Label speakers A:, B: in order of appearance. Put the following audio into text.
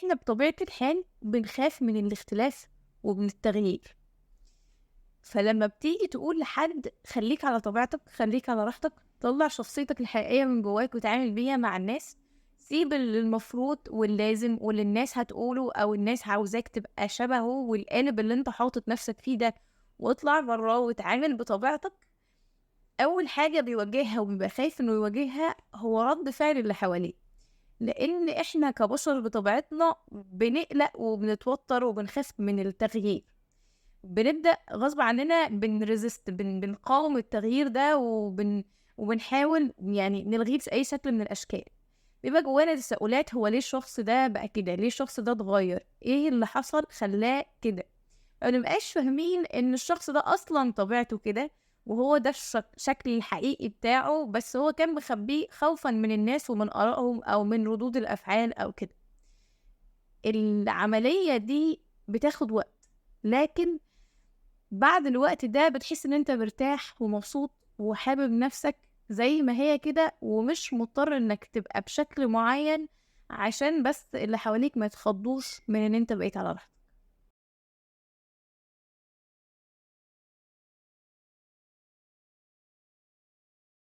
A: إحنا بطبيعة الحال بنخاف من الاختلاف ومن التغيير. فلمّا بتيجي تقول لحد خلّيك على طبيعتك، خلّيك على راحتك، طلّع شخصيتك الحقيقية من جواك واتعامل بيها مع الناس، سيب اللي المفروض واللازم واللي الناس هتقوله أو الناس عاوزاك تبقى شبهه والقالب اللي أنت حاطط نَفْسك فيه ده، واطلع برّاه واتعامل بطبيعتك. أول حاجة بيواجهها وبيبقى خايف إنه يواجهها هو رَد فعل اللي حواليه، لإن إحنا كبشر بطبيعتنا بنقلق وبنتوتر وبنخاف من التغيير. بنبدأ غصب عننا بنresist بنقاوم التغيير ده وبنحاول يعني نلغيه بأي شكل من الأشكال. بيبقى جوانا تساؤلات هو ليه الشخص ده بقى كده؟ ليه الشخص ده اتغيّر؟ إيه اللي حصل خلّاه كده؟ ما بنبقاش فاهمين إن الشخص ده أصلًا طبيعته كده، وهو ده الشكل الحقيقي بتاعه، بس هو كان مخبّيه خوفًا من الناس ومن آرائهم أو من ردود الأفعال أو كده. العملية دي بتاخد وقت، لكن بعد الوقت ده بتحس إن أنت مرتاح ومبسوط وحابب نَفْسك زي ما هي كده، ومش مضطر إنك تبقى بشكل معيّن عشان بس اللي حواليك ما يتخضّوش من إن أنت بقيت على راحتك.